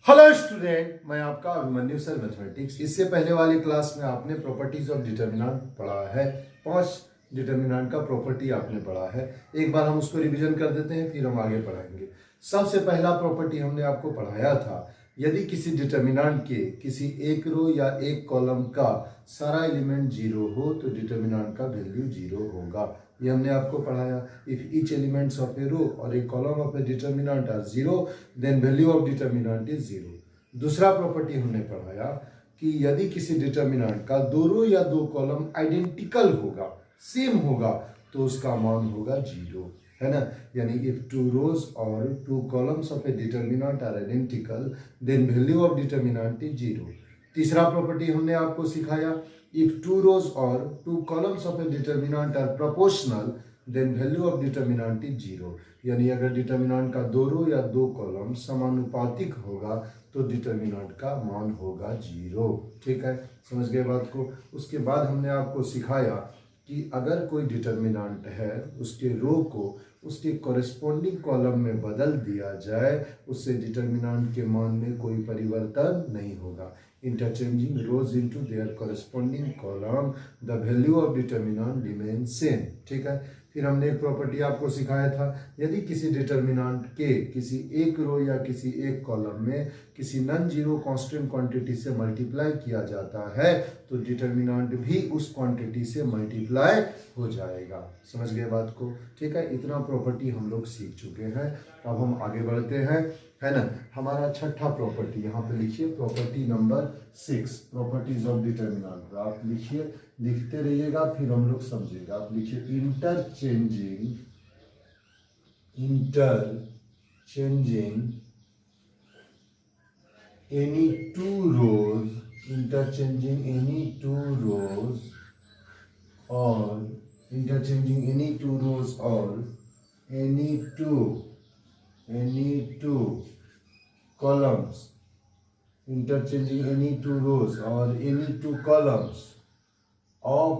Hello student, मैं आपका Abhimanyu sir mathematics. इससे पहले वाली क्लास में आपने प्रॉपर्टीज ऑफ डिटर्मिनेंट पढ़ा है। 5 डिटर्मिनेंट का प्रॉपर्टी आपने पढ़ा है। एक बार हम उसको रिवीजन कर देते हैं, फिर हम आगे पढ़ाएंगे। सबसे पहला प्रॉपर्टी हमने आपको पढ़ाया था, यदि किसी डिटर्मिनेंट के किसी एक रो या एक कॉलम का सारा एलिमेंट जीरो हो तो डिटर्मिनेंट का वैल्यू जीरो होगा। ये हमने आपको पढ़ाया। If each elements of a row और a column of a determinant are zero then value of determinant is zero. दूसरा प्रॉपर्टी हमने पढ़ाया कि यदि किसी डिटर्मिनेंट का दो रो या दो कॉलम आइडेंटिकल होगा, सेम होगा, तो उसका मान होगा जीरो, है ना। यानी इफ टू रोज और two columns of a determinant are identical then value of determinant is zero. तीसरा प्रॉपर्टी हमने आपको सिखाया, इफ टू रोज और two columns of a determinant are proportional then value of determinant is zero. यानी अगर determinant का दो रो या दो कॉलम समानुपातिक होगा तो डिटर्मिनेंट का मान होगा जीरो। ठीक है, समझ गए बात को। उसके बाद हमने आपको सिखाया कि अगर कोई डिटर्मिनेंट है, उसके रो को उसके कॉरेस्पॉन्डिंग कॉलम में बदल दिया जाए, उससे डिटर्मिनेंट के मान में कोई परिवर्तन नहीं होगा। Interchanging rose into their corresponding column the value of determinant remain same. ठीक है, फिर हमने एक प्रॉपर्टी आपको सिखाया था, यदि किसी डिटर्मिनेंट के किसी एक रो या किसी एक कॉलम में किसी नॉन जीरो कांस्टेंट क्वांटिटी से मल्टीप्लाई किया जाता है तो डिटर्मिनेंट भी उस क्वांटिटी से मल्टीप्लाई हो जाएगा। समझ गए बात को। ठीक है, इतना प्रॉपर्टी हम लोग सीख चुके हैं। अब हम आगे बढ़ते हैं, है ना। हमारा छठा प्रॉपर्टी यहाँ पे लिखिए, property number 6, properties of determinant. आप लिखिए, लिखते रहिएगा फिर हम लोग समझेगा। आप लिखिए इंटरचेंजिंग एनी टू रोज, इंटरचेंजिंग एनी टू रोज और इंटरचेंजिंग एनी टू रोज और any to columns, interchanging any two rows or any two columns of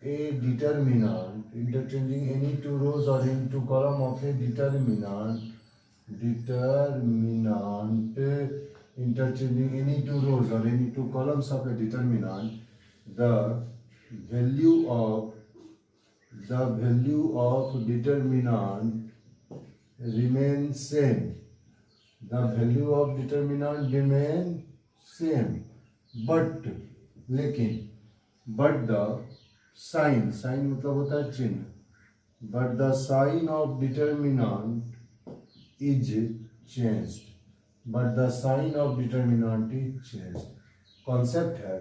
a determinant, interchanging any two rows or any two column of a determinant, interchanging any two rows or any two columns of a determinant, the value of determinant remains same. The value of determinant remain same, but the sign मतलब होता है चिन्ह, but the sign of determinant is changed, concept है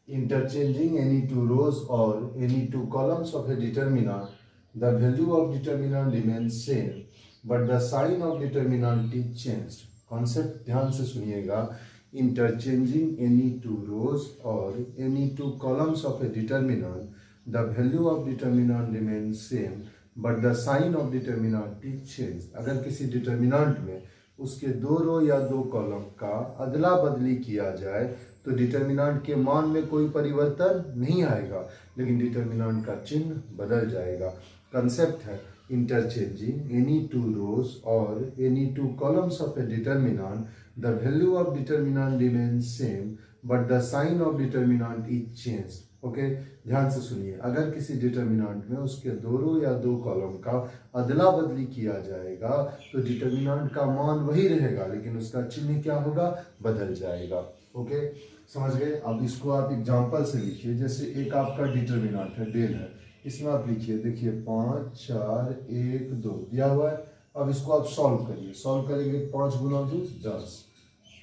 interchanging any two rows or any two columns of a determinant, the value of determinant remains same but the sign of determinant is changed। Concept ध्यान से सुनिएगा, interchanging any two rows or any two columns of a determinant, the value of determinant remains same but the sign of determinant is changed। अगर किसी determinant में उसके दो रो या दो कॉलम का अदला बदली किया जाए तो डिटर्मिनेंट के मान में कोई परिवर्तन नहीं आएगा, लेकिन डिटर्मिनेंट का चिन्ह बदल जाएगा। कंसेप्ट है interchanging any two rows or any two columns of a determinant, the value of determinant remains same but the sign of determinant is changed। Okay, ध्यान से सुनिए, अगर किसी डिटर्मिनेंट में उसके दो रो या दो कॉलम का अदला बदली किया जाएगा तो डिटर्मिनेंट का मान वही रहेगा, लेकिन उसका चिन्ह क्या होगा, बदल जाएगा। ओके, समझ गए। अब इसको आप एग्जांपल से लिखिए। जैसे एक आपका डिटर्मिनेंट है, डेल है, इसमें आप लिखिए, देखिए 5 4 1 2 दिया हुआ है। अब इसको आप सॉल्व करिए। सॉल्व करेंगे 5 गुना 2 10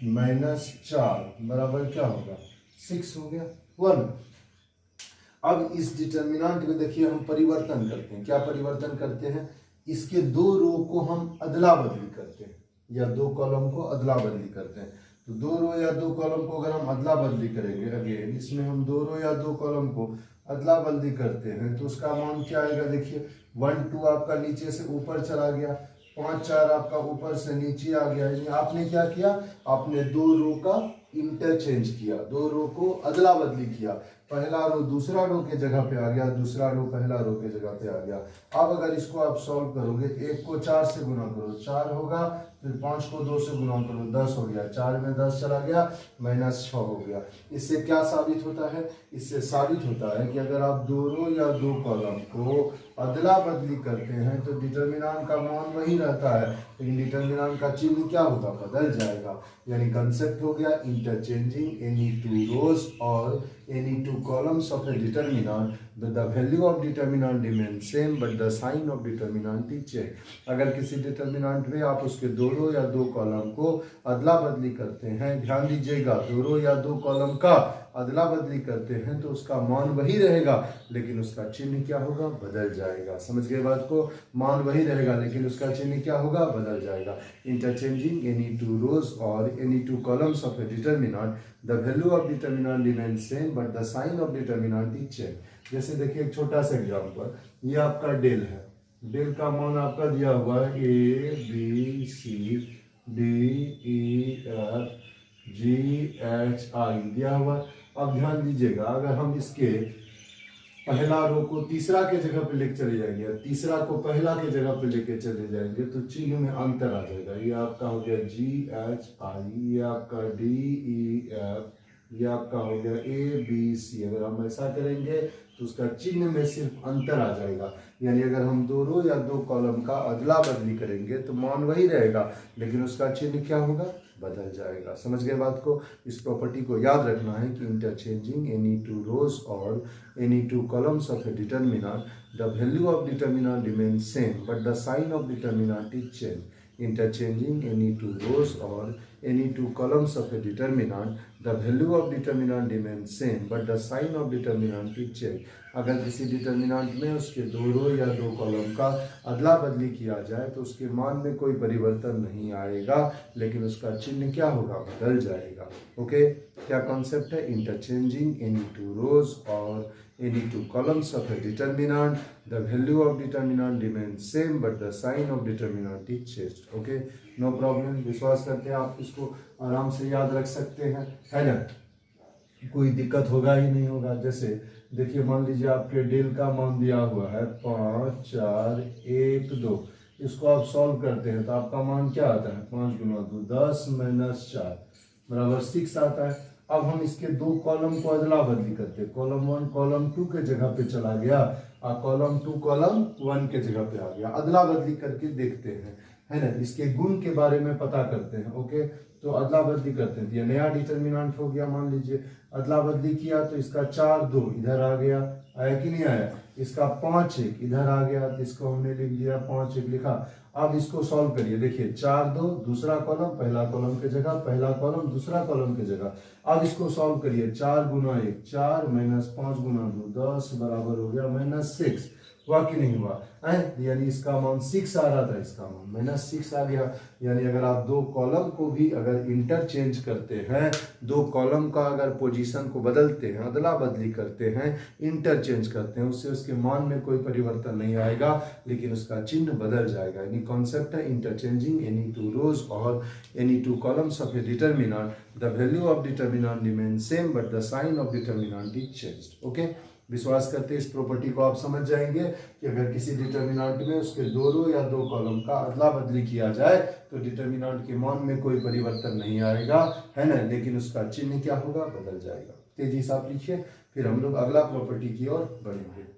-4 बराबर क्या होगा, 6 हो गया 1। अब इस डिटर्मिनेंट में देखिए हम परिवर्तन करते हैं। क्या परिवर्तन करते हैं, इसके दो रो को हम अदला बदली करते हैं या दो कॉलम को अदला बदली करते हैं। तो दो रो या दो कॉलम को अगर हम अदला बदली करेंगे, अगेन इसमें हम दो रो या दो कॉलम को अदला बदली करते हैं तो उसका मान क्या आएगा, देखिए 1 2 आपका नीचे से ऊपर चला गया, 5 4 आपका ऊपर से नीचे आ गया। यानी आपने क्या किया, आपने दो रो का इंटरचेंज किया, दो रो को अदला बदली किया। पहला रो दूसरा रो के जगह पे आ गया, दूसरा रो पहला रो के जगह पे आ गया। अब अगर इसको आप सॉल्व करोगे, 1 को 4 से गुना करो, 4 होगा फिर 5 को 2 से गुणा करो 10 हो गया, 4 में 10 चला गया, -6 हो गया। इससे क्या साबित होता है? इससे साबित होता है कि अगर आप दो रो या दो कॉलम को अदला बदली करते हैं तो डिटर्मिनेंट का मान वही रहता है, लेकिन डिटर्मिनेंट का चिन्ह क्या होगा? बदल जाएगा। यानी कंसेप्ट हो गया इंटरचेंजिंग एनी टू रोज और any two columns of a determinant, the value of determinant remains same but the sign of determinant is changed. अगर किसी डिटर्मिनेंट में आप उसके दो रो या दो कॉलम को अदला बदली करते हैं, ध्यान दीजिएगा, दो रो या दो कॉलम का अदला बदली करते हैं तो उसका मान वही रहेगा, लेकिन उसका चिन्ह क्या होगा? बदल जाएगा। समझ गए बात को? मान वही रहेगा लेकिन उसका चिन्ह क्या होगा? बदल जाएगा। इंटरचेंजिंग एनी टू रोज और any two columns of a determinant, the value of determinant remains same but the sign of determinant is change. जैसे देखिए एक छोटा सा एग्जांपल, ये आपका डेल है, डेल का मान आपका दिया हुआ है ABCD EF GHI दिया हुआ। अब ध्यान दीजिएगा, अगर हम इसके पहला रो को तीसरा के जगह पे लेके चले जाएंगे, तीसरा को पहला के जगह पे लेके चले जाएंगे तो चिन्ह में अंतर आ जाएगा। ये आपका हो गया GHI, ये आपका DEF, ये आपका हो गया ABC। अगर हम ऐसा करेंगे तो उसका चिन्ह में सिर्फ अंतर आ जाएगा। यानी अगर हम दो रो या दो कॉलम का अदला बदली करेंगे तो मान वही रहेगा, लेकिन उसका चिन्ह क्या होगा? बदल जाएगा। समझ गए बात को? इस प्रॉपर्टी को याद रखना है कि इंटरचेंजिंग एनी टू रोज और any two columns of a determinant, the value of determinant remains same but the sign of determinant is change. Interchanging any two rows or any two columns of a determinant, the value of determinant remains same but the sign of determinant is changed. अगर किसी determinant में उसके दो रो या दो column का अदला बदली किया जाए तो उसके मान में कोई परिवर्तन नहीं आएगा, लेकिन उसका चिन्ह क्या होगा? बदल जाएगा। ओके, क्या कॉन्सेप्ट है? इंटरचेंजिंग एनी टू रोज और any two columns of a determinant, the value of determinant remains same but the sign of determinant is changed. Okay, no problem। विश्वास करते हैं आप इसको आराम से याद रख सकते हैं, है ना? कोई दिक्कत होगा ही नहीं होगा। जैसे देखिए, मान लीजिए आपके डेल का मान दिया हुआ है 5 4 1 2, इसको आप सॉल्व करते हैं तो आपका मान क्या आता है? 5 गुना 2 10 -4 बराबर 6 आता है। अब हम इसके दो कॉलम को अदला बदली करते हैं, कॉलम 1 कॉलम 2 के जगह पे चला गया और कॉलम 2 कॉलम 1 के जगह पे आ गया। अदला बदली करके देखते हैं, है ना? इसके गुण के बारे में पता करते हैं। ओके, तो अदला बदली करते हैं। ये नया डिटर्मिनेंट हो गया। मान लीजिए अदला बदली किया तो इसका 4 2 इधर आ गया, आया कि नहीं आया? इसका 5 1 इधर आ गया तो इसको हमने लिख दिया 5 1 लिखा। अब इसको सॉल्व करिए। देखिए 4 2 दूसरा कॉलम पहला कॉलम के जगह, पहला कॉलम दूसरा कॉलम के जगह। अब इसको सॉल्व करिए। 4 गुना 1 4 -5 गुना 2 10 बराबर हो गया -6। हुआ कि नहीं हुआ? यानी इसका मान 6 आ रहा था, इसका मान -6 आ गया। यानी अगर आप दो कॉलम को भी अगर इंटरचेंज करते हैं, दो कॉलम का अगर पोजीशन को बदलते हैं, अदला बदली करते हैं, इंटरचेंज करते हैं, उससे उसके मान में कोई परिवर्तन नहीं आएगा, लेकिन उसका चिन्ह बदल जाएगा। यानी कॉन्सेप्ट है इंटरचेंजिंग एनी टू रोज और any two columns of a determinant, the value of determinant remains same but the sign of determinant is changed. Okay, विश्वास करते हैं इस प्रॉपर्टी को आप समझ जाएंगे कि अगर किसी डिटर्मिनेंट में उसके दो रो या दो कॉलम का अदला बदली किया जाए तो डिटर्मिनेंट के मान में कोई परिवर्तन नहीं आएगा, है ना? लेकिन उसका चिन्ह क्या होगा? बदल जाएगा। तेजी से आप लिखिए, फिर हम लोग अगला प्रॉपर्टी की ओर बढ़ेंगे।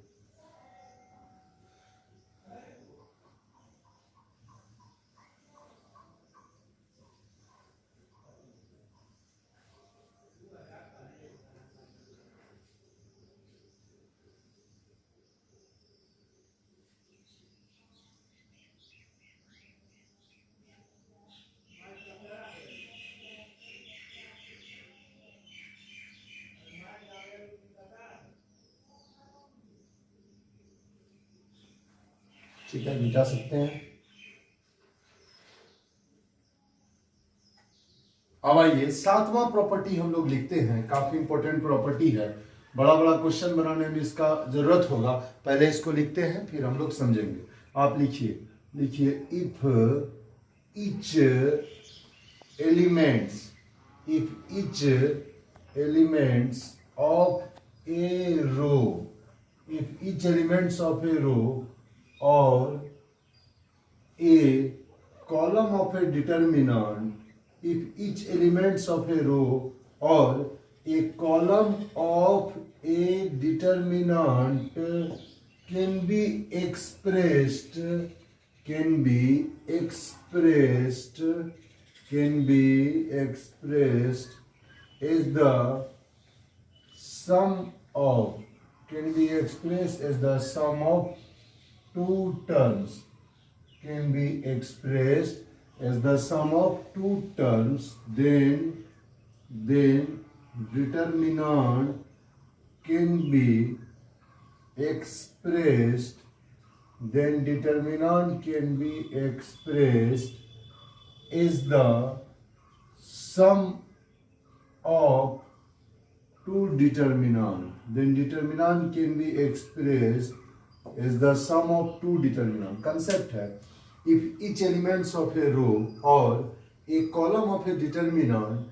ठीक है, मिटा सकते हैं। अब आइए 7वां प्रॉपर्टी हम लोग लिखते हैं। काफी इंपॉर्टेंट प्रॉपर्टी है, बड़ा बड़ा क्वेश्चन बनाने में इसका जरूरत होगा। पहले इसको लिखते हैं फिर हम लोग समझेंगे। आप लिखिए, if each elements of a row, if each elements of a row or a column of a determinant if each elements of a row or a column of a determinant can be expressed as the sum of two terms, then determinant can be expressed is the sum of two determinant. Then determinant can be expressed as the sum of two determinant. Concept है, if each elements of a row or a column of a determinant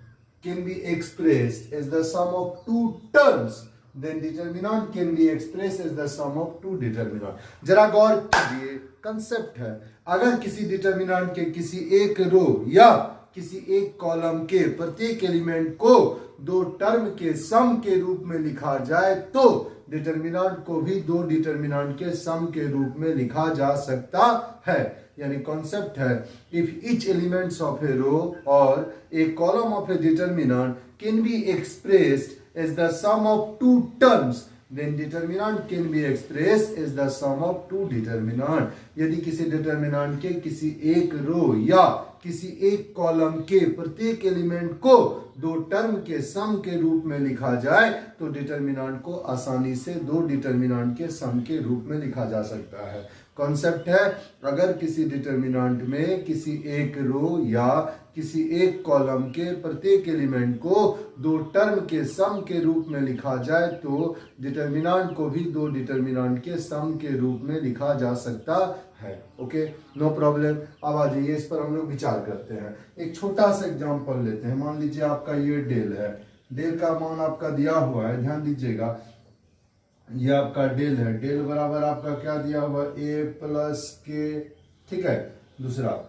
can be expressed as the sum of two terms, then determinant can be expressed as the sum of two determinant. जरा गौर कीजिए, concept है, अगर किसी determinant के किसी एक रो या किसी एक कॉलम के प्रत्येक एलिमेंट को दो टर्म के सम के रूप में लिखा जाए तो डिटर्मिनेंट को भी दो डिटर्मिनेंट के सम के रूप में लिखा जा सकता है। यानी कॉन्सेप्ट है, if each elements of a row और a column of a determinant can be expressed as the sum of two terms, then determinant can be expressed as the sum of two determinant. यदि किसी determinant के किसी एक रो या किसी एक column के प्रत्येक एलिमेंट को दो टर्म के सम के रूप में लिखा जाए तो डिटर्मिनेंट को आसानी से दो डिटर्मिनेंट के सम के रूप में लिखा जा सकता है। कॉन्सेप्ट है, अगर किसी डिटर्मिनेंट में किसी एक रो या किसी एक कॉलम के प्रत्येक एलिमेंट को दो टर्म के सम के रूप में लिखा जाए तो डिटर्मिनेंट को भी दो डिटर्मिनेंट के सम के रूप में लिखा जा सकता है। Okay, no problem. अब आ जाइए, इस पर हम लोग विचार करते हैं। एक छोटा सा एग्जांपल लेते हैं। मान लीजिए आपका ये डेल है, डेल का मान आपका दिया हुआ है, ध्यान दीजिएगा, ये आपका डेल है, डेल बराबर आपका क्या दिया हुआ, ए प्लस के, ठीक है। दूसरा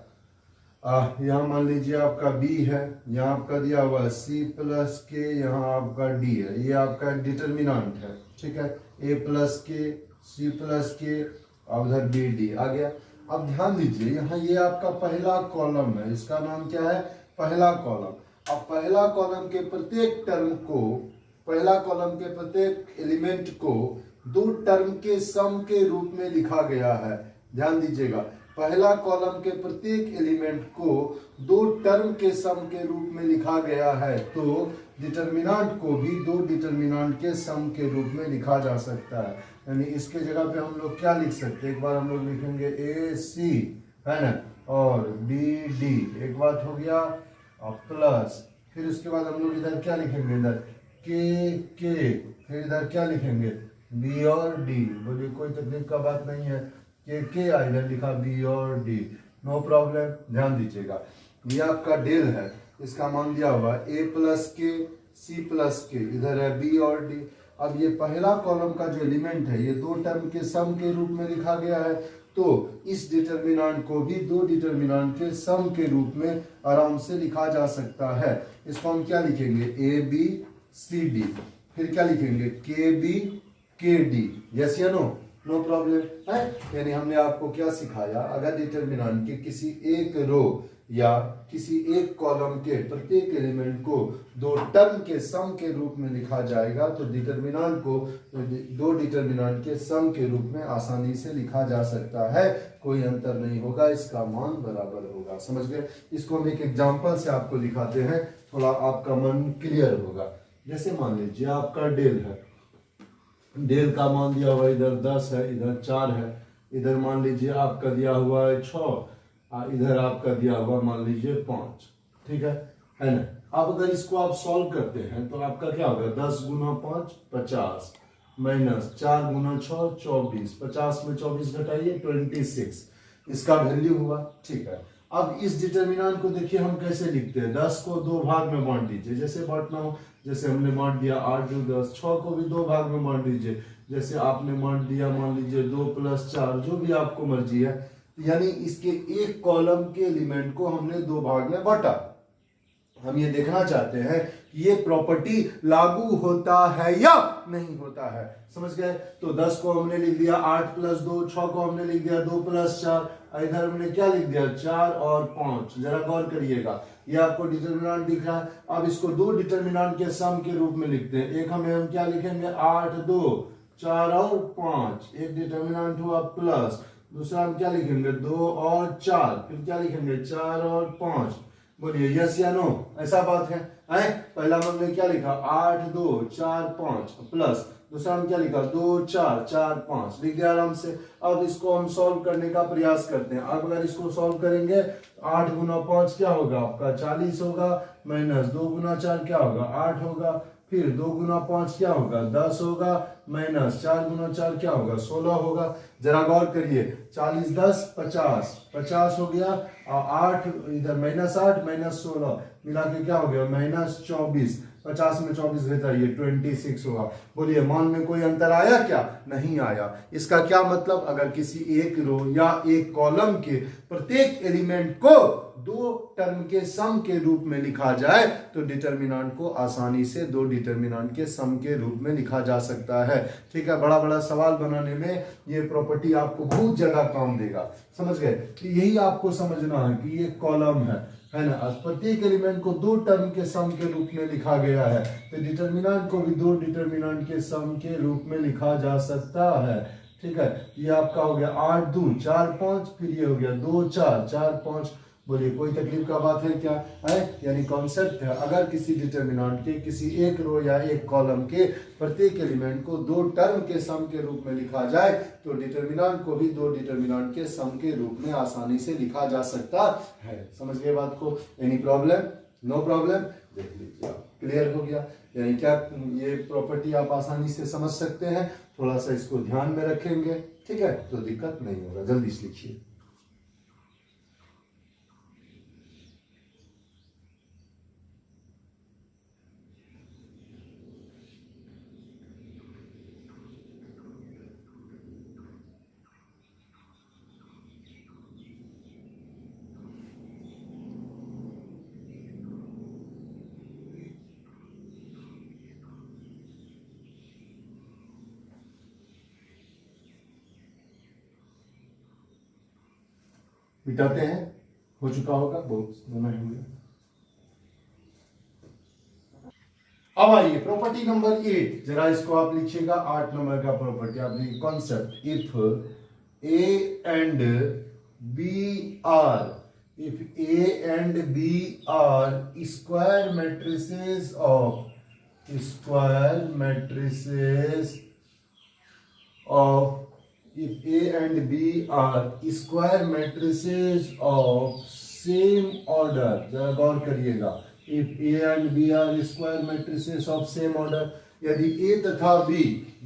यहाँ मान लीजिए आपका बी है, यहाँ आपका दिया हुआ सी प्लस के, यहाँ आपका डी है, ये आपका डिटर्मिनेंट है, ठीक है। ए प्लस के, सी प्लस के, अब उधर बी डी आ गया। अब ध्यान दीजिए, यहाँ ये आपका पहला कॉलम है, इसका नाम क्या है, पहला कॉलम। अब पहला कॉलम के प्रत्येक टर्म को, पहला कॉलम के प्रत्येक एलिमेंट को दो टर्म के सम के रूप में लिखा गया है। ध्यान दीजिएगा, पहला कॉलम के प्रत्येक एलिमेंट को दो टर्म के सम के रूप में लिखा गया है तो डिटर्मिनेंट को भी दो डिटर्मिनेंट के सम के रूप में लिखा जा सकता है। यानी इसके जगह पे हम लोग क्या लिख सकते हैं, एक बार हम लोग लिखेंगे ए सी, है ना, और बी डी, एक बात हो गया, और प्लस, फिर उसके बाद हम लोग इधर क्या लिखेंगे, इधर के, फिर इधर क्या लिखेंगे, बी और डी। बोलिए कोई तकलीफ का बात नहीं है, के इधर लिखा, बी और डी, नो प्रॉब्लम। ध्यान दीजिएगा, ये आपका डेल है, इसका मान दिया हुआ ए प्लस के, सी प्लस के, इधर है बी और डी। अब ये पहला कॉलम का जो एलिमेंट है ये दो टर्म के सम के रूप में लिखा गया है तो इस डिटर्मिनेंट को भी दो डिटर्मिनेंट के सम के रूप में आराम से लिखा जा सकता है। इसको हम क्या लिखेंगे, ए बी सी डी, फिर क्या लिखेंगे, के बी के डी, यस या नो, नो प्रॉब्लम है। यानी हमने आपको क्या सिखाया, अगर डिटर्मिनेंट के किसी एक रो या किसी एक कॉलम के प्रत्येक एलिमेंट को दो टर्म के सम के रूप में लिखा जाएगा तो डिटर्मिनेंट को दो डिटर्मिनेंट के सम के रूप में आसानी से लिखा जा सकता है, कोई अंतर नहीं होगा, इसका मान बराबर होगा। समझ गए? इसको हम एक एग्जांपल से आपको दिखाते हैं, थोड़ा आपका मन क्लियर होगा। जैसे मान लीजिए आपका डेल है, डेल का मान दिया हुआ इधर 10 है, इधर 4 है, इधर मान लीजिए आपका दिया हुआ है 6, इधर आपका दिया हुआ मान लीजिए 5, ठीक है ना। अब अगर इसको आप सॉल्व करते हैं तो आपका क्या होगा, 10 गुना 5 50 माइनस 4 गुना 6 24, 50 में 24 घटाइए 26, इसका वैल्यू हुआ, ठीक है। अब इस डिटर्मिनेंट को देखिए हम कैसे लिखते हैं, 10 को दो भाग में बांट दीजिए, जैसे बांटना हो, जैसे हमने बांट दिया 8 जो 10, 6 को भी दो भाग में बांट दीजिए, जैसे आपने बांट दिया मान लीजिए 2 + 4, जो भी आपको मर्जी है, यानी इसके एक कॉलम के एलिमेंट को हमने दो भाग में बांटा। हम ये देखना चाहते हैं कि ये प्रॉपर्टी लागू होता है या नहीं होता है। समझ गए? तो 10 को हमने लिख दिया 8 + 2, 6 को हमने लिख दिया 2 + 4, इधर हमने क्या लिख दिया 4 और 5। जरा गौर करिएगा, ये आपको डिटर्मिनेंट दिख रहा है। अब इसको दो डिटर्मिनेंट के सम के रूप में लिखते हैं। एक हम क्या लिखेंगे 8 2 4 और 5, एक डिटर्मिनेंट हुआ प्लस, दूसरा हम क्या लिखेंगे 2 और 4, फिर क्या लिखेंगे 4 और 5। बोलिए यस या नो? ऐसा बात है? पहला हमने क्या लिखा 8 2 4 5 प्लस, दूसरा हम क्या लिखा 2 4 4 5, लिख दिया आराम से। अब इसको हम सॉल्व करने का प्रयास करते हैं। अब अगर इसको सॉल्व करेंगे 8 × 5 क्या होगा आपका 40 होगा, माइनस 2 × 4 क्या होगा 8 होगा, फिर 2 × 5 क्या होगा 10 होगा, माइनस 4 × 4 क्या होगा 16 होगा। जरा गौर करिए 40 10 50, 50 हो गया और 8 इधर -8 -16 मिला के क्या हो गया -24। 50 में 24 घटाइए 26 होगा। बोलिए मान में कोई अंतर आया क्या? नहीं आया। इसका क्या मतलब, अगर किसी एक रो या एक कॉलम के प्रत्येक एलिमेंट को दो टर्म के सम के रूप में लिखा जाए तो डिटर्मिनेंट को आसानी से दो डिटर्मिनेंट के सम के रूप में लिखा जा सकता है। ठीक है, बड़ा बड़ा सवाल बनाने में ये प्रॉपर्टी आपको बहुत जगह काम देगा। समझ गए? कि यही आपको समझना है कि ये कॉलम है ना, प्रत्येक एलिमेंट को दो टर्म के सम के रूप में लिखा गया है, तो डिटर्मिनेंट को भी दो डिटर्मिनेंट के सम के रूप में लिखा जा सकता है। ठीक है, ये आपका हो गया 8 2 4 5, फिर ये हो गया 2 4 4 5। बोलिए कोई तकलीफ का बात है क्या? है यानी कॉन्सेप्ट है, अगर किसी डिटर्मिनेंट के किसी एक रो या एक कॉलम के प्रत्येक एलिमेंट को दो टर्म के सम के रूप में लिखा जाए तो डिटर्मिनेंट को भी दो डिटर्मिनेंट के सम के रूप में आसानी से लिखा जा सकता है। समझ गए बात को? Any problem? No problem? देख लीजिए आप, क्लियर हो गया। यानी क्या ये प्रॉपर्टी आप आसानी से समझ सकते हैं। थोड़ा सा इसको ध्यान में रखेंगे, ठीक है, तो दिक्कत नहीं होगा। जल्दी से लिखिए। मिटाते हैं, हो चुका होगा, बहुत समय हो गया। अब आइए प्रॉपर्टी नंबर 8, जरा इसको आप लिखिएगा। 8 नंबर का प्रॉपर्टी आप लिखिए concept. If A and B are, if A and B are square matrices of if A and B are square matrices of same order, जरा गौर करिएगा, if A and B are square matrices of same order, यदि A तथा B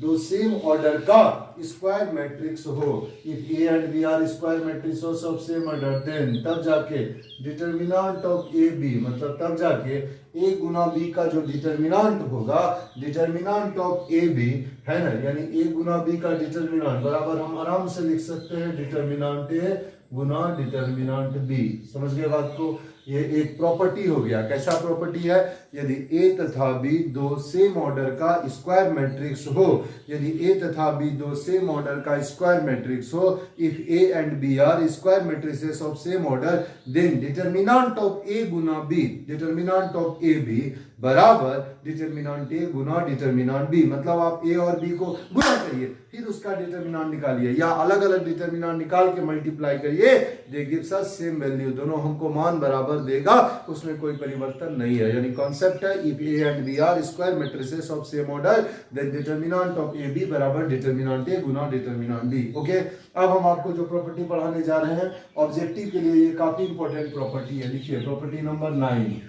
दो same order का square matrix हो, if A and B are square matrices of same order, then तब जाके determinant of A B, मतलब तब जाके ए गुना बी का जो डिटर्मिनेंट होगा, डिटर्मिनेंट ऑफ ए बी है ना, यानी ए गुना बी का डिटर्मिनेंट बराबर हम आराम से लिख सकते हैं डिटर्मिनेंट ए गुना डिटर्मिनेंट बी। समझ गए बात को? ये एक प्रॉपर्टी हो गया। कैसा प्रॉपर्टी है? यदि ए तथा बी दो सेम ऑर्डर का स्क्वायर मैट्रिक्स हो, यदि ए तथा बी दो सेम ऑर्डर का स्क्वायर मैट्रिक्स हो, if A and B are square matrices of same order, then determinant of A गुना B, determinant of A B बराबर डिटर्मिनेंट ए गुना डिटर्मिनेंट बी। मतलब आप ए और बी को गुना करिए, फिर उसका डिटर्मिनेंट निकालिए, या अलग अलग डिटर्मिनेंट निकाल के मल्टीप्लाई करिए, दे गिव्स अस सेम वैल्यू, दोनों हमको मान बराबर देगा, उसमें कोई परिवर्तन नहीं है। यानी कॉन्सेप्ट है if A and B are square matrices of same order, then determinant of A B बराबर डिटर्मिनेंट ए गुना डिटर्मिनेंट बी। ओके, अब हम आपको जो प्रॉपर्टी पढ़ाने जा रहे हैं ऑब्जेक्टिव के लिए, ये काफी इंपॉर्टेंट प्रॉपर्टी है। लिखिए प्रॉपर्टी नंबर 9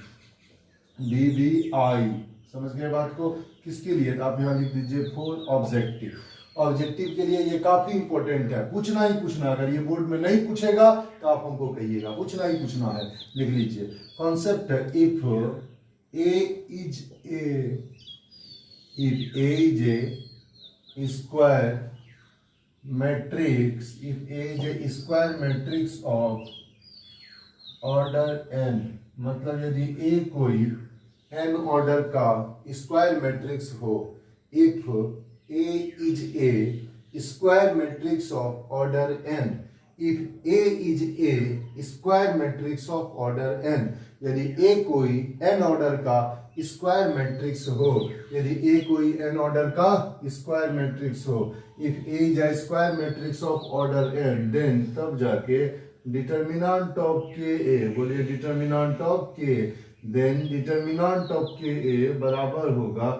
DBI। समझ गए बात को? किसके लिए? तो आप यहां लिख दीजिए फॉर ऑब्जेक्टिव। ऑब्जेक्टिव के लिए ये काफी इंपॉर्टेंट है, पूछना ही पूछना। अगर ये बोर्ड में नहीं पूछेगा तो आप हमको कहिएगा, पूछना ही पूछना है। लिख लीजिए कॉन्सेप्ट है if A is a square matrix, if A is a square matrix of order n, मतलब यदि A कोई n ऑर्डर का स्क्वायर मैट्रिक्स हो, if A is a square matrix of order n, if A is a square matrix of order n, यदि A कोई n order का square matrix हो, यदि A कोई n ऑर्डर का स्क्वायर मैट्रिक्स हो, if A is a square matrix of order n, then तब जाके डिटर्मिनेंट ऑफ के ए, बोलिए determinant of K, then determinant of के ए बराबर होगा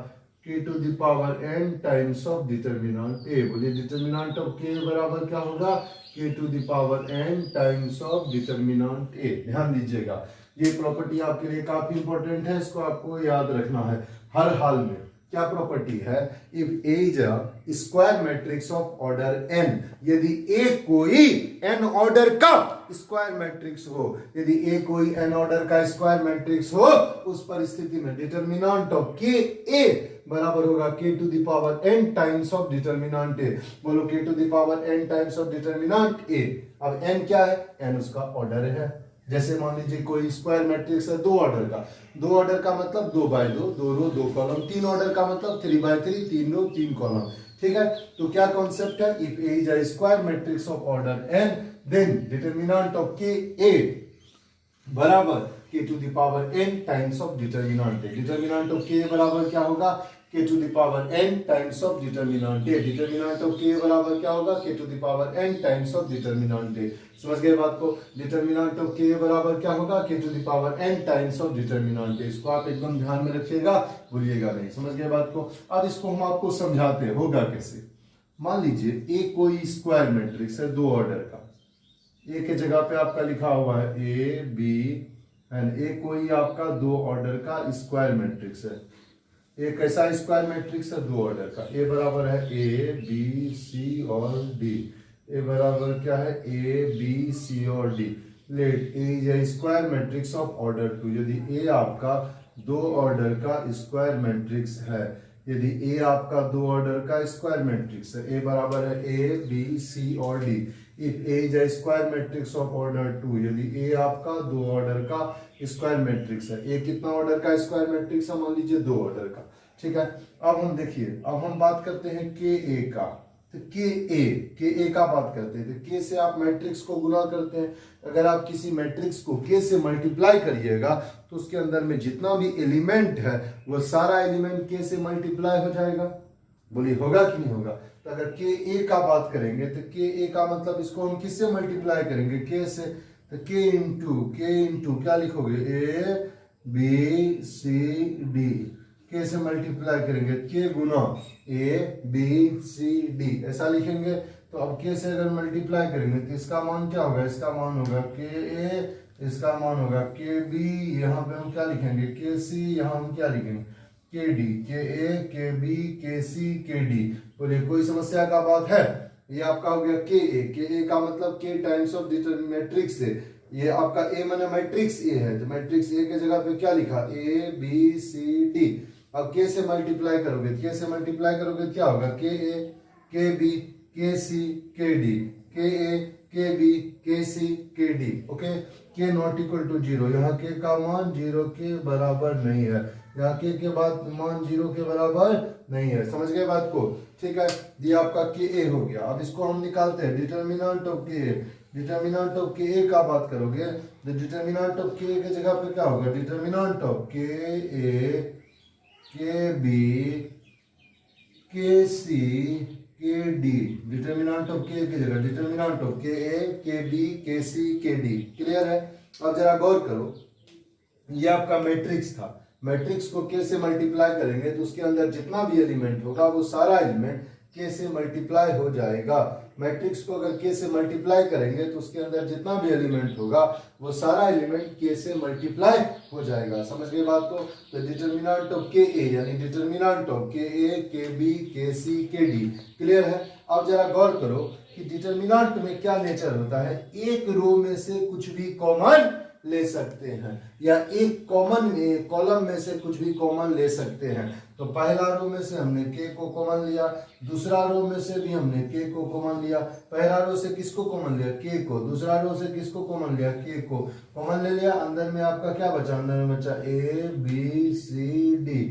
k to the power n times of determinant a, बोलिए determinant of k बराबर क्या होगा, k to the power n times of determinant a। ध्यान दीजिएगा, ये प्रॉपर्टी आपके लिए काफी इंपॉर्टेंट है, इसको आपको याद रखना है हर हाल में। क्या प्रॉपर्टी है, if A is a square matrix of order n, यदि A कोई n ऑर्डर का स्क्वायर मैट्रिक्स हो, यदि A कोई n ऑर्डर का स्क्वायर मैट्रिक्स हो, उस परिस्थिति में डिटर्मिनेंट ऑफ के A बराबर होगा k to the power n times of determinant a। बोलो k to the power n times of determinant a। अब n क्या है, n उसका ऑर्डर है। जैसे मान लीजिए कोई स्क्वायर मैट्रिक्स है दो ऑर्डर का मतलब 2/2, 2 रो 2 कॉलम, 3 ऑर्डर का मतलब 3/3, 3 रो 3 कॉलम। ठीक है, तो क्या कॉन्सेप्ट है, if A is a square matrix of order n, then determinant of K A बराबर k to the power n times of determinant a। Determinant of k बराबर क्या होगा, k to the power n times of determinant a। Determinant of k बराबर क्या होगा, k to the power n times of determinant a। समझ गए बात को, डिटर्मिनेंट ऑफ k बराबर क्या होगा, k to the power n times of determinant a। इसको आप एकदम ध्यान में रखिएगा, भूलिएगा नहीं। समझ गए बात को। अब इसको हम आपको समझाते हैं, होगा कैसे। मान लीजिए a कोई स्क्वायर मैट्रिक्स है दो ऑर्डर का, a के जगह पे आपका लिखा हुआ है a b एंड a कोई आपका दो ऑर्डर का स्क्वायर मैट्रिक्स है। एक ऐसा स्क्वायर मैट्रिक्स है दो ऑर्डर का, a बराबर है a b c और d, a बराबर क्या है a b c और d। Let a is a square matrix of order 2, यदि a आपका दो ऑर्डर का स्क्वायर मैट्रिक्स है, यदि a आपका दो ऑर्डर का स्क्वायर मैट्रिक्स है, a बराबर है a b c और d। If a is a square matrix of order 2, यदि a आपका दो ऑर्डर का स्क्वायर मैट्रिक्स है, a कितना ऑर्डर का स्क्वायर मैट्रिक्स है, मान लीजिए दो ऑर्डर का। ठीक है, अब हम देखिए, अब हम बात करते हैं के ए का। तो के ए का बात करते हैं, तो के से आप मैट्रिक्स को गुना करते हैं। अगर आप किसी मैट्रिक्स को के से मल्टीप्लाई करिएगा तो उसके अंदर में जितना भी एलिमेंट है वो सारा एलिमेंट के से मल्टीप्लाई हो जाएगा। बोलिए होगा कि नहीं होगा। तो अगर के ए का बात करेंगे तो के ए का मतलब इसको हम किससे मल्टीप्लाई करेंगे, के से। तो के इंटू क्या लिखोगे, ए बी सी डी, के से मल्टीप्लाई करेंगे, के गुना ए बी सी डी, ऐसा लिखेंगे। तो अब के से अगर मल्टीप्लाई करेंगे तो इसका मान क्या होगा, इसका मान होगा के ए, इसका मान होगा के बी, यहाँ पे हम क्या लिखेंगे के सी, यहाँ हम क्या लिखेंगे के डी, के ए के बी के सी के डी। बोलिए कोई समस्या का बात है। ये आपका हो गया के ए का मतलब के टाइम्स ऑफ मैट्रिक्स है। ये आपका ए माने मैट्रिक्स ए है, तो मैट्रिक्स ए के जगह पे क्या लिखा ए बी सी डी। अब के से मल्टीप्लाई करोगे, के से मल्टीप्लाई करोगे क्या होगा, के ए के बी के सी के डी, के ए के बी के सी के डी। ओके, के नॉट इक्वल टू 0, यहाँ के का मान 0 के बराबर नहीं है, यहाँ के बाद मान 0 के बराबर नहीं है। समझ गए बात को। ठीक है, ये आपका के ए हो गया। अब इसको हम निकालते हैं, डिटर्मिनेंट ऑफ के ए। डिटर्मिनेंट ऑफ के ए का बात करोगे तो डिटर्मिनेंट ऑफ के ए के जगह पे क्या होगा, डिटर्मिनेंट ऑफ के ए के बी के सी के डी। डिटर्मिनेंट ऑफ के की जगह डिटर्मिनेंट ऑफ के ए के बी के सी के डी। क्लियर है। अब जरा गौर करो, ये आपका मैट्रिक्स था, मैट्रिक्स को के से मल्टीप्लाई करेंगे तो उसके अंदर जितना भी एलिमेंट होगा वो सारा एलिमेंट के से मल्टीप्लाई हो जाएगा। मैट्रिक्स को अगर के से मल्टीप्लाई करेंगे तो उसके अंदर जितना भी एलिमेंट होगा वो सारा एलिमेंट के से मल्टीप्लाई हो जाएगा। समझ गए बात को। तो डिटर्मिनेंट ऑफ के ए यानी डिटर्मिनेंट ऑफ के ए के बी के सी के डी। क्लियर है। अब जरा गौर करो कि डिटर्मिनेंट में क्या नेचर होता है, एक रो में से कुछ भी कॉमन ले सकते हैं, या एक कॉमन कॉलम में से कुछ भी कॉमन ले सकते हैं। तो पहला रो में से हमने के को कॉमन लिया, दूसरा रो में से भी हमने के को कॉमन लिया। पहला रो से किसको कॉमन लिया? के को। दूसरा रो से किसको कॉमन लिया? के को कॉमन ले लिया। अंदर में आपका क्या बचा? अंदर में बचा ए बी सी डी।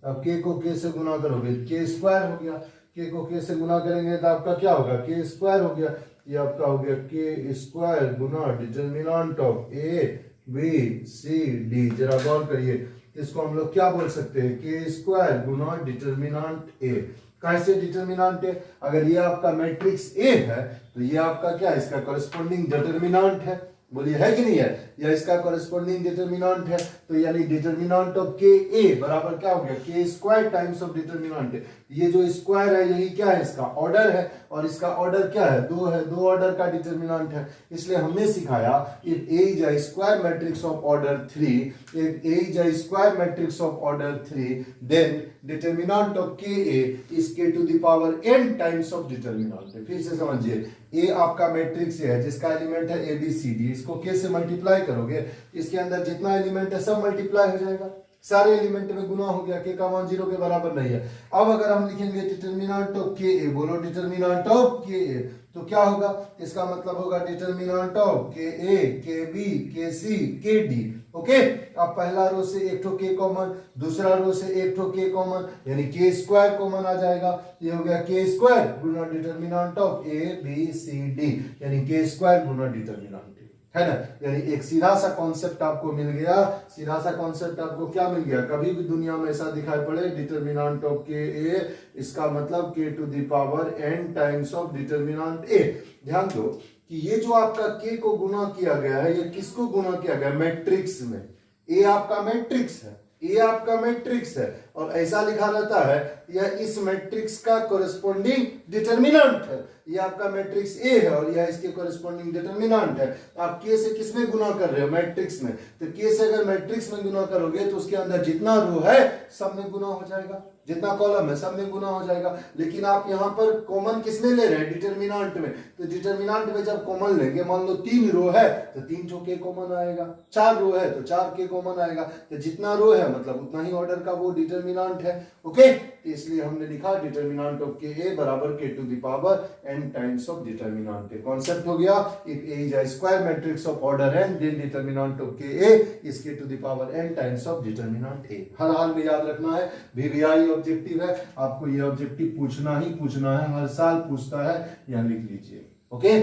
अब के को के से गुना करोगे के स्क्वायर हो गया, के को के से गुना करेंगे तो आपका क्या होगा? के स्क्वायर हो गया। ये आपका हो गया के स्क्वायर गुना determinant of A B C D. जरा गौर करिए, इसको हम लोग क्या बोल सकते हैं? के स्क्वायर गुना डिटर्मिनेंट ए। कैसे डिटर्मिनेंट है? अगर ये आपका मैट्रिक्स ए है तो ये आपका क्या है? इसका कॉरेस्पॉन्डिंग डिटर्मिनेंट है। बोलिए है कि नहीं है? या इसका कॉरेस्पॉन्डिंग डिटर्मिनेंट है, तो यानी डिटर्मिनेंट ऑफ के ए बराबर क्या हो गया? K square times of determinant. ये जो स्क्वायर है यही क्या है? इसका ऑर्डर है, और इसका ऑर्डर क्या है? 2 है, 2 ऑर्डर का डिटर्मिनेंट है। इसलिए हमने सिखाया if A is a square matrix of order 3, if A is a square matrix of order 3, then determinant of के ए इज के to the power n times of determinant. फिर से समझिए, ए आपका मैट्रिक्स है जिसका एलिमेंट है ए बी सी डी, इसको के से मल्टीप्लाई करोगे, इसके अंदर जितना एलिमेंट है सब मल्टीप्लाई हो जाएगा, सारे एलिमेंट में गुना हो गया, के का मान 0 के बराबर नहीं है। अब अगर हम लिखेंगे डिटर्मिनेंट ऑफ के ए, बोलो डिटर्मिनेंट ऑफ के ए, तो क्या होगा? इसका मतलब होगा डिटर्मिनेंट ऑफ के ए, के बी, के सी, के डी। ओके, अब पहला रो से एक ठो के कॉमन, दूसरा रो से एक ठो के कॉमन, यानी के स्क्वायर कॉमन आ जाएगा। ये हो गया के स्क्वायर गुना determinant of A B C D, यानी के स्क्वायर गुना डिटर्मिनेंट, है ना? यानी एक सीधा सा कॉन्सेप्ट आपको मिल गया। सीधा सा कॉन्सेप्ट आपको क्या मिल गया? कभी भी दुनिया में ऐसा दिखाई पड़े डिटर्मिनेंट ऑफ के ए, इसका मतलब k to the power n times of determinant A. ध्यान दो कि ये जो आपका के को गुना किया गया है, ये किसको गुना किया गया? मैट्रिक्स में। ए आपका मैट्रिक्स है, ये आपका मैट्रिक्स है, और ऐसा लिखा रहता है यह इस मैट्रिक्स का कोरेस्पोंडिंग डिटर्मिनेंट है। ये आपका मैट्रिक्स ए है और यह इसके कोरेस्पोंडिंग डिटर्मिनेंट है। आप के से किस में गुना कर रहे हो? मैट्रिक्स में। तो के से अगर मैट्रिक्स में गुना करोगे तो उसके अंदर जितना रो है सब में गुना हो जाएगा, जितना कॉलम है सब में गुना हो जाएगा। लेकिन आप यहाँ पर कॉमन किसमें ले रहे हैं? डिटर्मिनेंट में। तो डिटर्मिनेंट में जब कॉमन लेंगे, मान लो 3 रो है तो 3 जो के कॉमन आएगा, 4 रो है तो 4 के कॉमन आएगा। तो जितना रो है मतलब उतना ही ऑर्डर का वो डिटर्मिनेंट है। ओके, तो इसलिए हमने लिखा डिटर्मिनेंट ऑफ के ए बराबर k to the power n times of determinant. Concept हो गया, if A is a square matrix of order n, then determinant of के ए इज के to the power n times of determinant A. हर हाल में याद रखना है, वीवीआई ऑब्जेक्टिव है, आपको ये ऑब्जेक्टिव पूछना ही पूछना है, हर साल पूछता है, यहां लिख लीजिए। ओके,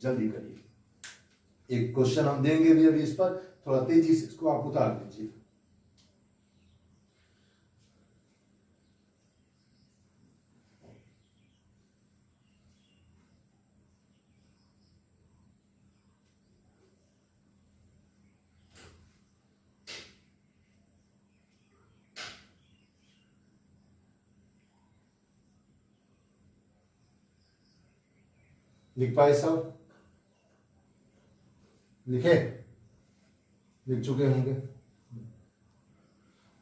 जल्दी करिए। एक क्वेश्चन हम देंगे भी अभी, इस पर थोड़ा तेजी से इसको आप उतार दीजिए। लिख पाए सब? लिखे? लिख चुके होंगे?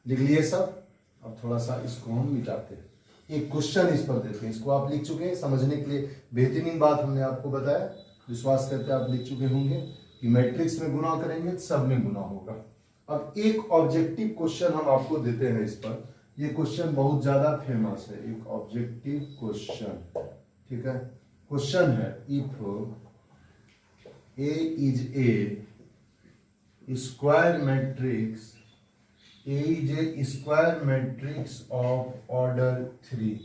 लिख लिए सब? अब थोड़ा सा इसको हम मिटाते हैं, एक क्वेश्चन इस पर देते हैं। इसको आप लिख चुके हैं, समझने के लिए बेहतरीन बात हमने आपको बताया, विश्वास करते आप लिख चुके होंगे कि मैट्रिक्स में गुना करेंगे तो सब में गुना होगा। अब एक ऑब्जेक्टिव क्वेश्चन हम आपको देते हैं इस पर। ये क्वेश्चन बहुत ज्यादा फेमस है, एक ऑब्जेक्टिव क्वेश्चन, ठीक है। क्वेश्चन है, if A is a square matrix, A is a square matrix of order 3,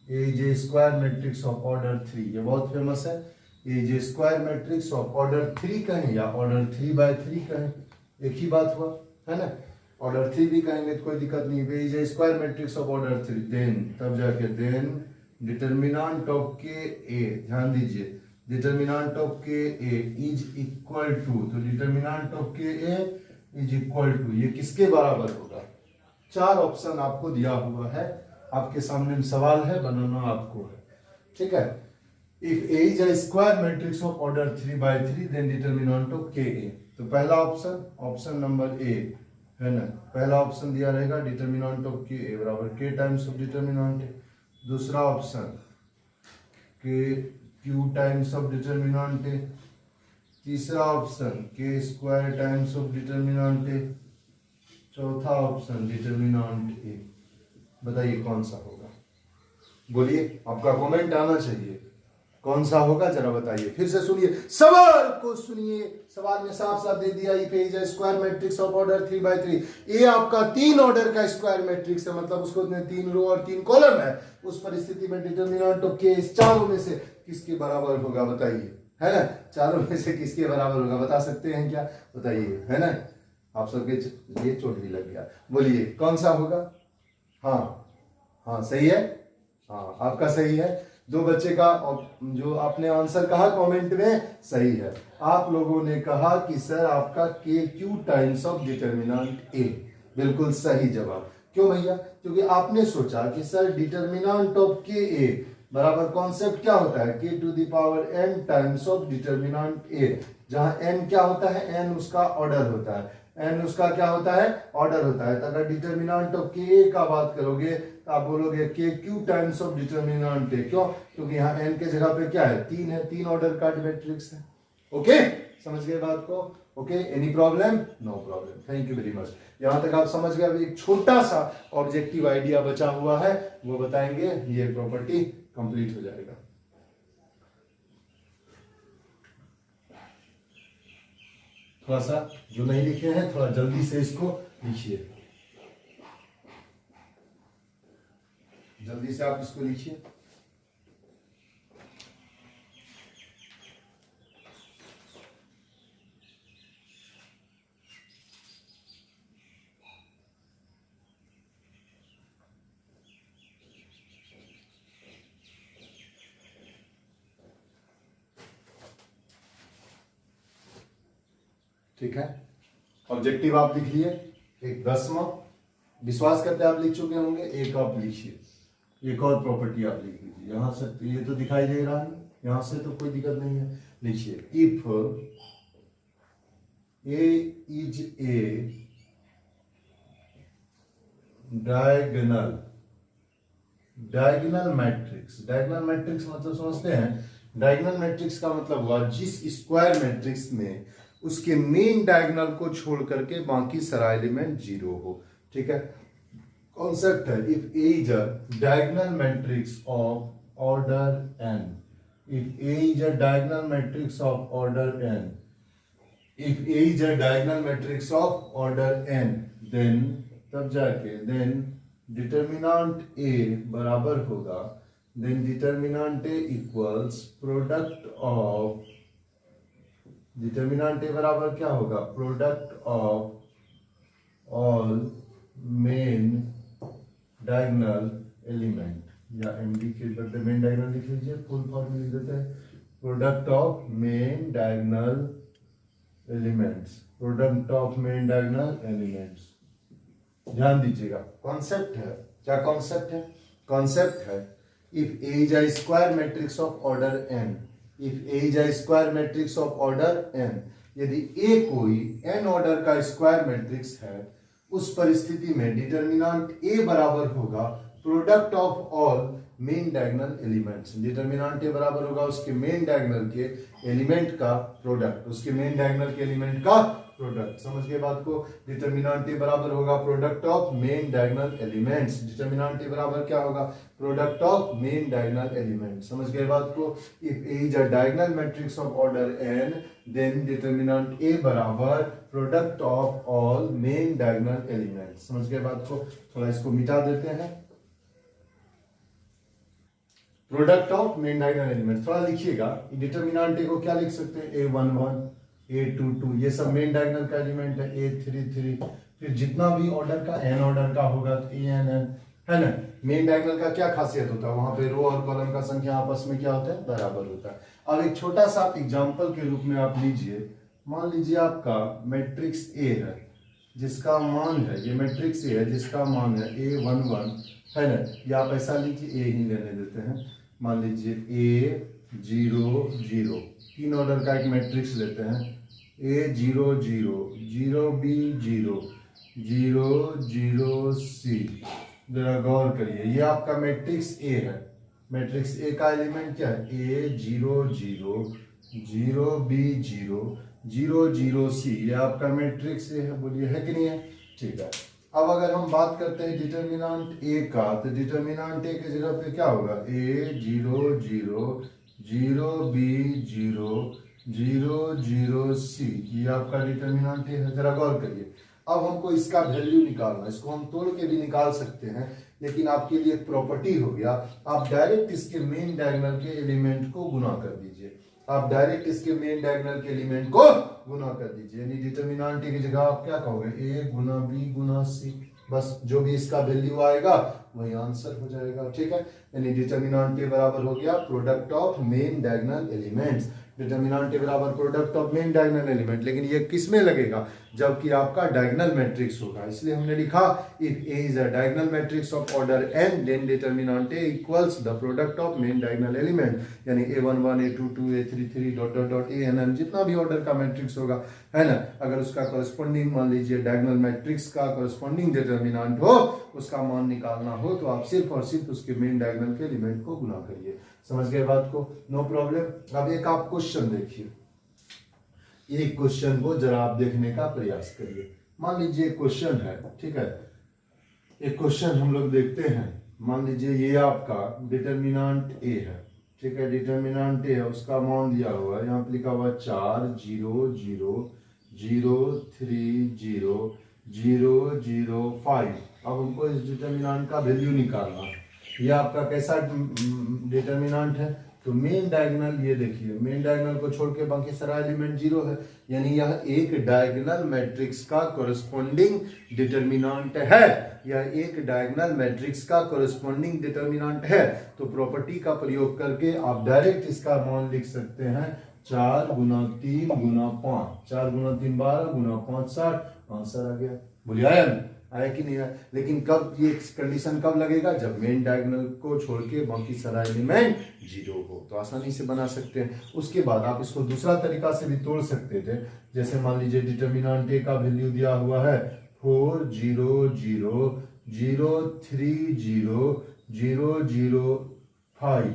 A is a square matrix of order 3, ये बहुत फेमस है। A is a square matrix of order 3 कहें या order 3/3 कहें, एक ही बात हुआ, है ना। ऑर्डर 3 भी कहेंगे तो कोई दिक्कत नहीं। A is a square matrix of order 3, then तब जाके देन डिटर्मिनेंट ऑफ के ए, ध्यान दीजिए, डिटर्मिनेंट ऑफ के ए इज इक्वल टू, तो डिटर्मिनेंट ऑफ के ए इज इक्वल टू, ये किसके बराबर होगा? 4 ऑप्शन आपको दिया हुआ है, आपके सामने सवाल है, बनाना आपको है, ठीक है। If A is a square matrix of order 3/3, then determinant of के ए। तो पहला ऑप्शन, ऑप्शन नंबर ए है ना, पहला ऑप्शन दिया रहेगा डिटर्मिनेंट ऑफ के ए बराबर के टाइम्स ऑफ डिटर्मिनेंट ए। दूसरा ऑप्शन के क्यू टाइम्स ऑफ डिटर्मिनेंट ए। तीसरा ऑप्शन के स्क्वायर टाइम्स ऑफ डिटर्मिनेंट ए, चौथा ऑप्शन डिटर्मिनेंट ए। बताइए कौन सा होगा, बोलिए, आपका कमेंट आना चाहिए, कौन सा होगा जरा बताइए। फिर से सुनिए सवाल को, सुनिए सवाल में साफ साफ दे दिया, if A is a square matrix of order 3 by 3, ए आपका 3 ऑर्डर का स्क्वायर मैट्रिक्स है, मतलब उसको 3 रो और 3 कॉलम है, उस परिस्थिति में डिटर्मिनेंट ऑफ के इस चारों में से किसके बराबर होगा बताइए, है ना, चारों में से किसके बराबर होगा बता सकते हैं क्या, बताइए, है ना, आप सबके ये चोट भी लग गया, बोलिए कौन सा होगा। हाँ हाँ सही है, हाँ आपका सही है, 2 बच्चे का जो आपने आंसर कहा कमेंट में सही है। आप लोगों ने कहा कि सर आपका के क्यू टाइम्स ऑफ डिटर्मिनेंट ए, बिल्कुल सही जवाब। क्यों भैया, क्योंकि आपने सोचा कि सर डिटर्मिनेंट ऑफ के ए बराबर कॉन्सेप्ट क्या होता है, k to the power n times of determinant A, जहां एन क्या होता है, एन उसका ऑर्डर होता है, एन उसका क्या होता है, ऑर्डर होता है। तो अगर डिटर्मिनेंट ऑफ के ए का बात करोगे तो आप बोलोगे के क्यू टाइम्स ऑफ डिटर्मिनेंट ए, क्यों, क्योंकि यहाँ एन के जगह पे क्या है, 3 है, 3 ऑर्डर का मैट्रिक्स है। ओके, समझ गए बात को, okay, any problem, no problem, thank you very much. यहां तक आप समझ गए। अभी एक छोटा सा ऑब्जेक्टिव आइडिया बचा हुआ है, वो बताएंगे, ये प्रॉपर्टी कंप्लीट हो जाएगा। थोड़ा सा जो नहीं लिखे हैं थोड़ा जल्दी से इसको लिखिए, जल्दी से आप इसको लिखिए। ठीक है, ऑब्जेक्टिव आप लिख लिए, एक 10वां, विश्वास करते आप लिख चुके होंगे, एक आप लिखिए, एक और प्रॉपर्टी आप लिख लीजिए। यहां से ये तो दिखाई दे रहा है, यहां से तो कोई दिक्कत नहीं है, लिखिए, if A is A diagonal, diagonal matrix, diagonal matrix मतलब समझते हैं, डायगोनल मैट्रिक्स का मतलब हुआ जिस स्क्वायर मैट्रिक्स में उसके मेन डायगोनल को छोड़ करके बाकी सारा एलिमेंट 0 हो। ठीक है, कॉन्सेप्ट है, if A is a diagonal matrix of order n, if A is a diagonal matrix of order n, if A is a diagonal matrix of order n, then तब जाके देन डिटर्मिनेंट ए बराबर होगा, then determinant A equals product of, determinant A बराबर क्या होगा, product of all main diagonal element, या MD के बदले मेन डायगोनल लिख लीजिए, फुल फॉर्म लिख देते हैं, product of main diagonal elements, product of main diagonal elements. ध्यान दीजिएगा, कॉन्सेप्ट है, क्या कॉन्सेप्ट है, कॉन्सेप्ट है, if A is a square matrix of order n, if A is a square matrix of order n, यदि A कोई n order का square matrix है, उस परिस्थिति में डिटर्मिनेंट ए बराबर होगा product of all main diagonal elements, determinant A बराबर होगा उसके मेन डायगोनल के एलिमेंट का प्रोडक्ट, उसके मेन डायगोनल के एलिमेंट का प्रोडक्ट। समझ गए बात को, डिटर्मिनेंट ए बराबर होगा product of main diagonal elements, determinant A बराबर क्या होगा, product of main diagonal elements. समझ गए बात को, if A is a diagonal matrix of order n, then determinant A बराबर product of all main diagonal elements. समझ गए बात को, थोड़ा इसको मिटा देते हैं, product of main diagonal element थोड़ा लिखिएगा, डिटर्मिनेंट ए को क्या लिख सकते हैं, A11 A22, ये सब मेन डायगोनल का एलिमेंट है, A33, फिर जितना भी ऑर्डर का एन ऑर्डर का होगा तो ANN, है ना। मेन डायगोनल का क्या खासियत होता है, वहां पे रो और कॉलम का संख्या आपस में क्या होता है, बराबर होता है। अब एक छोटा सा एग्जांपल के रूप में आप लीजिए, मान लीजिए आपका मैट्रिक्स ए है जिसका मान है, ये मैट्रिक्स ए है जिसका मान है A11, है ना, या आप ऐसा लीजिए, ए ही लेने देते हैं, मान लीजिए A00, 3 ऑर्डर का एक मैट्रिक्स लेते हैं, A00, 0B0, 0 जरा गौर करिए, ये आपका मैट्रिक्स ए है, मैट्रिक्स ए का एलिमेंट क्या है, A00, 0B0 0 0C, ये आपका मैट्रिक्स है, बोलिए है कि नहीं है? ठीक है। अब अगर हम बात करते हैं डिटर्मिनेंट ए का, तो डिटर्मिनेंट ए की जगह पे क्या होगा? A 0 0 0B 0 0 0C, ये आपका डिटर्मिनेंट है। जरा गौर करिए। अब हमको इसका वैल्यू निकालना, इसको हम तोड़ के भी निकाल सकते हैं, लेकिन आपके लिए एक प्रॉपर्टी हो गया, आप डायरेक्ट इसके मेन डायगोनल के एलिमेंट को गुना कर दीजिए। आप डायरेक्ट इसके मेन डायगोनल के एलिमेंट को गुना कर दीजिए, यानी डिटर्मिनेंट की जगह आप क्या कहोगे? A Guna B Guna C, बस जो भी इसका वैल्यू आएगा वही आंसर हो जाएगा। ठीक है, यानी डिटर्मिनेंट के बराबर हो गया product of main diagonal elements. Determinant के बराबर product of main diagonal element, लेकिन ये किस में लगेगा? जबकि आपका डायगोनल मैट्रिक्स होगा। इसलिए हमने लिखा if A is a diagonal matrix of order n, then determinant A equals the product of main diagonal element, यानी A11 A22 A33 dot dot dot ANN, जितना भी ऑर्डर का मैट्रिक्स होगा, है ना, अगर उसका कॉरेस्पॉन्डिंग मान लीजिए डायगोनल मैट्रिक्स का कॉरेस्पॉन्डिंग डिटर्मिनेंट हो, उसका मान निकालना हो, तो आप सिर्फ और सिर्फ उसके मेन डायगोनल के एलिमेंट को गुना करिए। समझ गए बात को? No problem. अब एक आप क्वेश्चन देखिए, एक क्वेश्चन को जरा आप देखने का प्रयास करिए। मान लीजिए क्वेश्चन है, ठीक है, एक क्वेश्चन हम लोग देखते हैं। मान लीजिए ये आपका डिटर्मिनेंट ए है, ठीक है, डिटर्मिनेंट ए है, उसका मान दिया हुआ है, यहाँ पे लिखा हुआ 4 0 0 0 3 0 0 0 5। अब हमको इस डिटर्मिनेंट का वैल्यू निकालना है। ये आपका कैसा डिटर्मिनेंट है? तो मेन डायगोनल, ये देखिए मेन डायगोनल को छोड़ के बाकी सारा एलिमेंट 0 है, यानी यह एक डायगोनल मैट्रिक्स का कॉरेस्पॉन्डिंग डिटर्मिनेंट है। यह एक डायगोनल मैट्रिक्स का कॉरेस्पॉन्डिंग डिटर्मिनेंट है। तो प्रॉपर्टी का प्रयोग करके आप डायरेक्ट इसका मान लिख सकते हैं 4 गुना 3 गुना 5, 4 गुना 3 12 गुना 5 60, आंसर आ गया। बोलिए आया कि नहीं आया? लेकिन कब ये कंडीशन कब लगेगा? जब मेन डायगोनल को छोड़ के बाकी सारा एलिमेंट 0 हो। तो आसानी से बना सकते हैं। उसके बाद आप इसको दूसरा तरीका से भी तोड़ सकते थे। जैसे मान लीजिए डिटर्मिनेंट ए का वैल्यू दिया हुआ है 4 0 0 0 3 0 0 0 5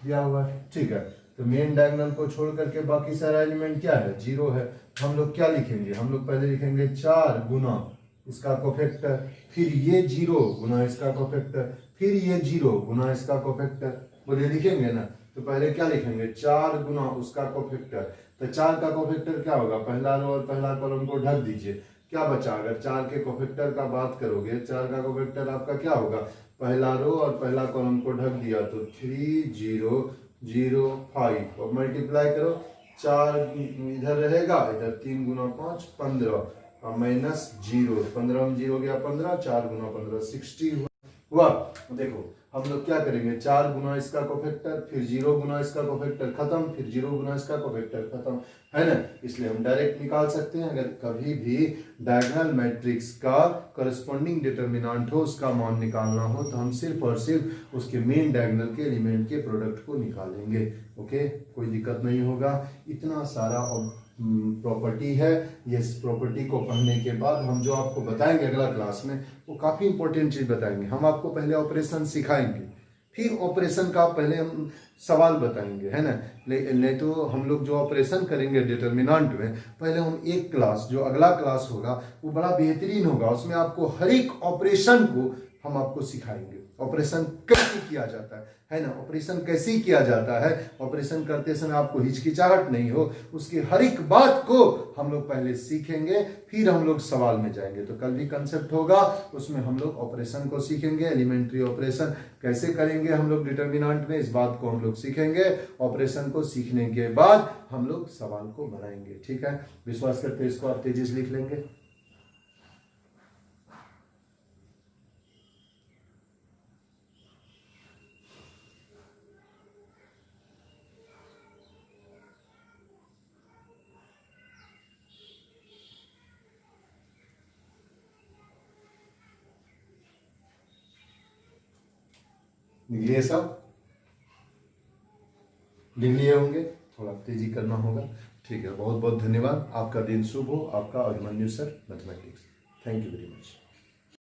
दिया हुआ है, ठीक है। तो मेन डायगोनल को छोड़ करके बाकी सारा एलिमेंट क्या है? 0 है। हम लोग क्या लिखेंगे? हम लोग पहले लिखेंगे 4 गुना इसका कोफैक्टर, फिर ये 0 गुना इसका कोफैक्टर, फिर ये 0 गुना इसका कोफैक्टर। बोलिए लिखेंगे ना? तो पहले क्या लिखेंगे? 4 गुना उसका कोफैक्टर। तो 4 का कोफैक्टर क्या होगा? पहला रो और पहला कॉलम को ढक दीजिए। क्या बचा? अगर 4 के कोफैक्टर का बात करोगे, 4 का कोफैक्टर आपका क्या होगा? पहला रो और पहला कॉलम को ढक दिया तो 3 0 0 5 और मल्टीप्लाई करो, 4 इधर रहेगा, इधर 3 गुना 5 15 माइनस 0, 15 में 0 गया 15, 4 गुना 15 60 हुआ। देखो हम लोग क्या करेंगे? 4 गुना इसका कोफैक्टर, फिर 0 गुना इसका कोफैक्टर खत्म, फिर 0 गुना इसका कोफैक्टर खत्म, है ना। इसलिए हम डायरेक्ट निकाल सकते हैं। अगर कभी भी डायगोनल मैट्रिक्स का करस्पॉन्डिंग डिटर्मिनेंट हो, उसका मान निकालना हो, तो हम सिर्फ और सिर्फ उसके मेन डायगोनल के एलिमेंट के प्रोडक्ट को निकालेंगे। ओके, कोई दिक्कत नहीं होगा। इतना सारा प्रॉपर्टी है। ये प्रॉपर्टी को पढ़ने के बाद हम जो आपको बताएंगे अगला क्लास में, वो काफ़ी इंपॉर्टेंट चीज़ बताएंगे। हम आपको पहले ऑपरेशन सिखाएंगे, फिर ऑपरेशन का पहले हम सवाल बताएंगे, है ना। नहीं तो हम लोग जो ऑपरेशन करेंगे डिटर्मिनेंट में, पहले हम एक क्लास, जो अगला क्लास होगा वो बड़ा बेहतरीन होगा। उसमें आपको हर एक ऑपरेशन को हम आपको सिखाएंगे। ऑपरेशन कैसे किया जाता है ना, ऑपरेशन कैसे किया जाता है, ऑपरेशन करते समय आपको हिचकिचाहट नहीं हो, उसकी हर एक बात को हम लोग पहले सीखेंगे, फिर हम लोग सवाल में जाएंगे। तो कल भी कंसेप्ट होगा, उसमें हम लोग ऑपरेशन को सीखेंगे, एलिमेंट्री ऑपरेशन कैसे करेंगे हम लोग डिटर्मिनेंट में, इस बात को हम लोग सीखेंगे। ऑपरेशन को सीखने के बाद हम लोग सवाल को बनाएंगे, ठीक है। विश्वास करते इसको आप तेजी से लिख लेंगे। लिख लिए सब? लिख लिए होंगे, थोड़ा तेजी करना होगा, ठीक है। बहुत बहुत धन्यवाद। आपका दिन शुभ हो। आपका Abhimanyu sir, mathematics. Thank you very much.